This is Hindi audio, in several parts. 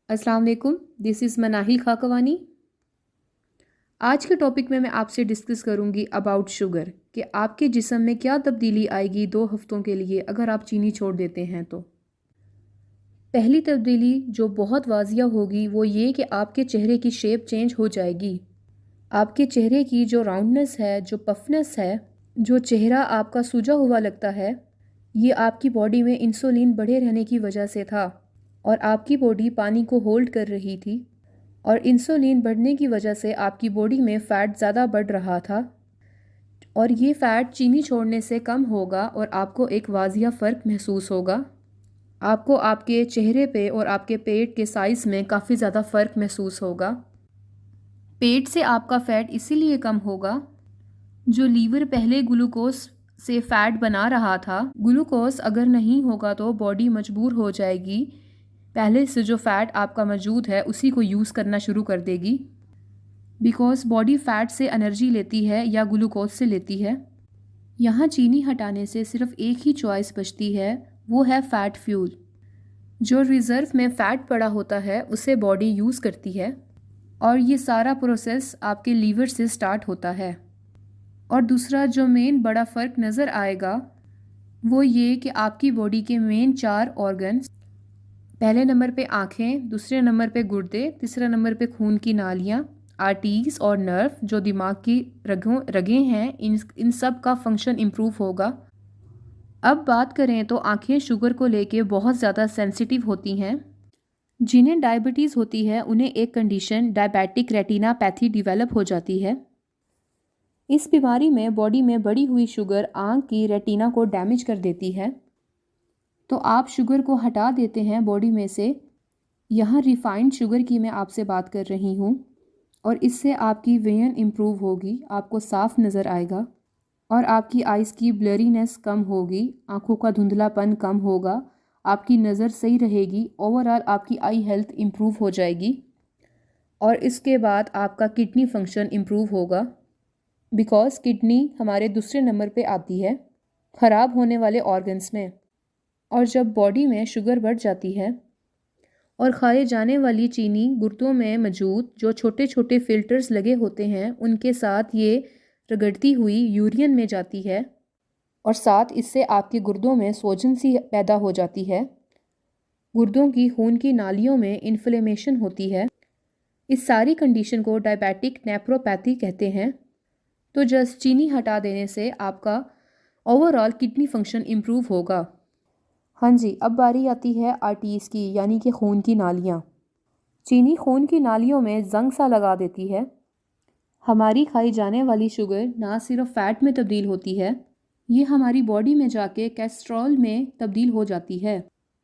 अस्सलाम वालेकुम, दिस इज़ मनाहिल खाकवानी। आज के टॉपिक में मैं आपसे डिस्कस करूंगी अबाउट शुगर कि आपके जिस्म में क्या तब्दीली आएगी 2 हफ्तों के लिए अगर आप चीनी छोड़ देते हैं तो। पहली तब्दीली जो बहुत वाजिया होगी वो ये कि आपके चेहरे की शेप चेंज हो जाएगी। आपके चेहरे की जो राउंडनेस है, जो पफनेस है, जो चेहरा आपका सूजा हुआ लगता है, ये आपकी बॉडी में इंसुलिन बढ़े रहने की वजह से था और आपकी बॉडी पानी को होल्ड कर रही थी और इंसुलिन बढ़ने की वजह से आपकी बॉडी में फ़ैट ज़्यादा बढ़ रहा था और ये फ़ैट चीनी छोड़ने से कम होगा और आपको एक वाजिया फ़र्क महसूस होगा। आपको आपके चेहरे पे और आपके पेट के साइज़ में काफ़ी ज़्यादा फ़र्क महसूस होगा। पेट से आपका फ़ैट इसीलिए कम होगा, जो लीवर पहले ग्लूकोज से फ़ैट बना रहा था, ग्लूकोज अगर नहीं होगा तो बॉडी मजबूर हो जाएगी, पहले से जो फ़ैट आपका मौजूद है उसी को यूज़ करना शुरू कर देगी। बिकॉज़ बॉडी फ़ैट से एनर्जी लेती है या ग्लूकोज से लेती है। यहाँ चीनी हटाने से सिर्फ एक ही चॉइस बचती है, वो है फ़ैट फ्यूल। जो रिज़र्व में फ़ैट पड़ा होता है उसे बॉडी यूज़ करती है और ये सारा प्रोसेस आपके लीवर से स्टार्ट होता है। और दूसरा जो मेन बड़ा फ़र्क नज़र आएगा वो ये कि आपकी बॉडी के मेन 4 ऑर्गन्स, पहले नंबर पे आँखें, दूसरे नंबर पे गुर्दे, तीसरा नंबर पे खून की नालियाँ, आर्टरीज़ और नर्व जो दिमाग की रगें हैं, इन सब का फंक्शन इम्प्रूव होगा। अब बात करें तो आँखें शुगर को लेके बहुत ज़्यादा सेंसिटिव होती हैं। जिन्हें डायबिटीज़ होती है उन्हें एक कंडीशन डायबिटिक रेटिनापैथी डेवलप हो जाती है। इस बीमारी में बॉडी में बढ़ी हुई शुगर आँख की रेटिना को डैमेज कर देती है। तो आप शुगर को हटा देते हैं बॉडी में से। यहाँ रिफाइंड शुगर की मैं आपसे बात कर रही हूँ और इससे आपकी विजन इम्प्रूव होगी, आपको साफ नज़र आएगा और आपकी आइज़ की ब्लरीनेस कम होगी, आँखों का धुंधलापन कम होगा, आपकी नज़र सही रहेगी, ओवरऑल आपकी आई हेल्थ इम्प्रूव हो जाएगी और इसके बाद आपका किडनी फंक्शन इम्प्रूव होगा। बिकॉज़ किडनी हमारे दूसरे नंबर पे आती है ख़राब होने वाले ऑर्गन्स में। और जब बॉडी में शुगर बढ़ जाती है और खाए जाने वाली चीनी गुर्दों में मौजूद जो छोटे छोटे फिल्टर्स लगे होते हैं उनके साथ ये रगड़ती हुई यूरिन में जाती है और साथ इससे आपके गुर्दों में सोजन सी पैदा हो जाती है। गुर्दों की खून की नालियों में इन्फ्लेमेशन होती है। इस सारी कंडीशन को डायबिटिक नेफ्रोपैथी कहते हैं। तो जस्ट चीनी हटा देने से आपका ओवरऑल किडनी फंक्शन इम्प्रूव होगा। हाँ जी, अब बारी आती है आर्टरीज़ की, यानी कि खून की नालियाँ। चीनी खून की नालियों में जंग सा लगा देती है। हमारी खाई जाने वाली शुगर ना सिर्फ फ़ैट में तब्दील होती है, ये हमारी बॉडी में जाके कोलेस्ट्रॉल में तब्दील हो जाती है।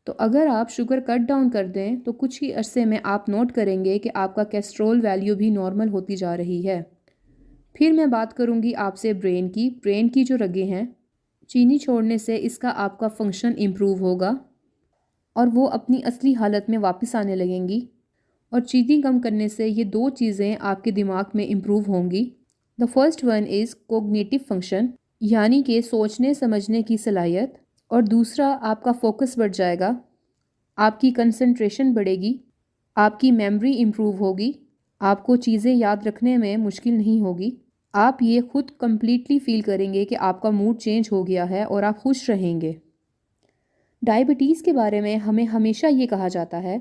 तो अगर आप शुगर कट डाउन कर दें तो कुछ ही अरसे में आप नोट करेंगे कि आपका कोलेस्ट्रॉल वैल्यू भी नॉर्मल होती जा रही है। फिर मैं बात करूँगी आपसे ब्रेन की जो रगें हैं, चीनी छोड़ने से इसका आपका फंक्शन इम्प्रूव होगा और वो अपनी असली हालत में वापस आने लगेंगी और चीनी कम करने से ये 2 चीज़ें आपके दिमाग में इम्प्रूव होंगी। The first one is cognitive function, यानी कि सोचने समझने की सलाहियत, और दूसरा आपका फोकस बढ़ जाएगा, आपकी कंसंट्रेशन बढ़ेगी, आपकी मेमोरी इम्प्रूव होगी, आपको चीज़ें याद रखने में मुश्किल नहीं होगी। आप ये खुद कंप्लीटली फ़ील करेंगे कि आपका मूड चेंज हो गया है और आप खुश रहेंगे। डायबिटीज़ के बारे में हमें हमेशा ये कहा जाता है,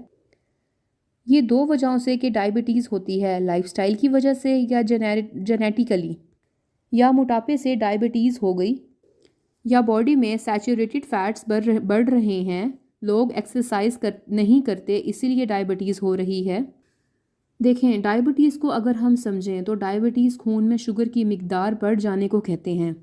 ये 2 वजहों से कि डायबिटीज़ होती है, लाइफ़स्टाइल की वजह से या जेनेटिकली, या मोटापे से डायबिटीज़ हो गई, या बॉडी में सैचुरेटेड फैट्स बढ़ रहे हैं, लोग एक्सरसाइज नहीं करते इसीलिए डायबिटीज़ हो रही है। देखें, डायबिटीज़ को अगर हम समझें तो डायबिटीज़ खून में शुगर की मिकदार बढ़ जाने को कहते हैं।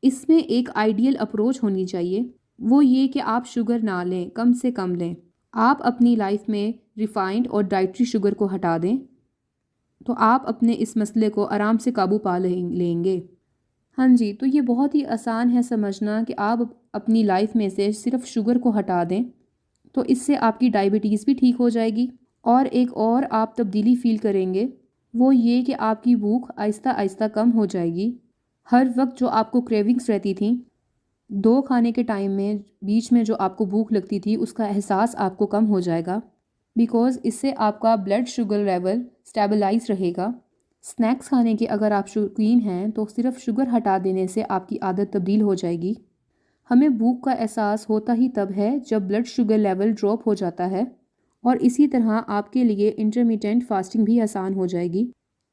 इसमें एक आइडियल अप्रोच होनी चाहिए, वो ये कि आप शुगर ना लें, कम से कम लें। आप अपनी लाइफ में रिफाइंड और डाइटरी शुगर को हटा दें तो आप अपने इस मसले को आराम से काबू पा लेंगे। हाँ जी, तो ये बहुत ही आसान है समझना कि आप अपनी लाइफ में से सिर्फ शुगर को हटा दें तो इससे आपकी डायबिटीज़ भी ठीक हो जाएगी। और एक और आप तब्दीली फ़ील करेंगे, वो ये कि आपकी भूख आहिस्ता आहिस्ता कम हो जाएगी। हर वक्त जो आपको क्रेविंग्स रहती थी, 2 खाने के टाइम में बीच में जो आपको भूख लगती थी उसका एहसास आपको कम हो जाएगा। बिकॉज़ इससे आपका ब्लड शुगर लेवल स्टेबलाइज रहेगा। स्नैक्स खाने के अगर आप शौकीन हैं तो सिर्फ शुगर हटा देने से आपकी आदत तब्दील हो जाएगी। हमें भूख का एहसास होता ही तब है जब ब्लड शुगर लेवल ड्रॉप हो जाता है, और इसी तरह आपके लिए इंटरमिटेंट फास्टिंग भी आसान हो जाएगी,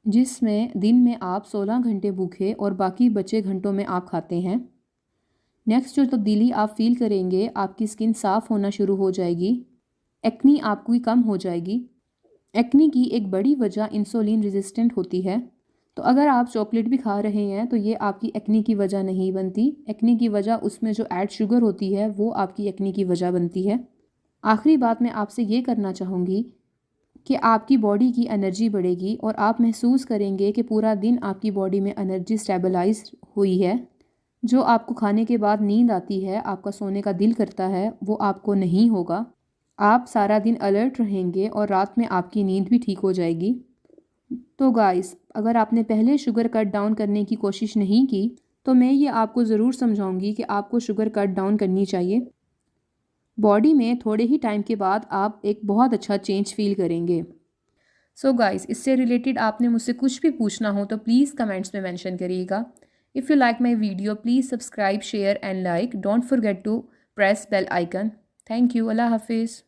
जिसमें दिन में आप 16 घंटे भूखे और बाकी बचे घंटों में आप खाते हैं। नेक्स्ट जो तब्दीली आप फील करेंगे, आपकी स्किन साफ़ होना शुरू हो जाएगी, एक्नी आपकी कम हो जाएगी। एक्नी की एक बड़ी वजह इंसुलिन रेजिस्टेंट होती है, तो अगर आप चॉकलेट भी खा रहे हैं तो ये आपकी एक्नी की वजह नहीं बनती। एक्नी की वजह उसमें जो ऐड शुगर होती है वो आपकी एक्नी की वजह बनती है। आखिरी बात मैं आपसे ये करना चाहूँगी कि आपकी बॉडी की एनर्जी बढ़ेगी और आप महसूस करेंगे कि पूरा दिन आपकी बॉडी में एनर्जी स्टेबलाइज हुई है। जो आपको खाने के बाद नींद आती है, आपका सोने का दिल करता है, वो आपको नहीं होगा। आप सारा दिन अलर्ट रहेंगे और रात में आपकी नींद भी ठीक हो जाएगी। तो गाइस, अगर आपने पहले शुगर कट डाउन करने की कोशिश नहीं की तो मैं ये आपको ज़रूर समझाऊंगी कि आपको शुगर कट डाउन करनी चाहिए। बॉडी में थोड़े ही टाइम के बाद आप एक बहुत अच्छा चेंज फील करेंगे। सो गाइस, इससे रिलेटेड आपने मुझसे कुछ भी पूछना हो तो प्लीज़ कमेंट्स में मेंशन करिएगा। If you like my video please subscribe, share and like. Don't forget to press bell icon. Thank you. अल्लाह हाफिज़।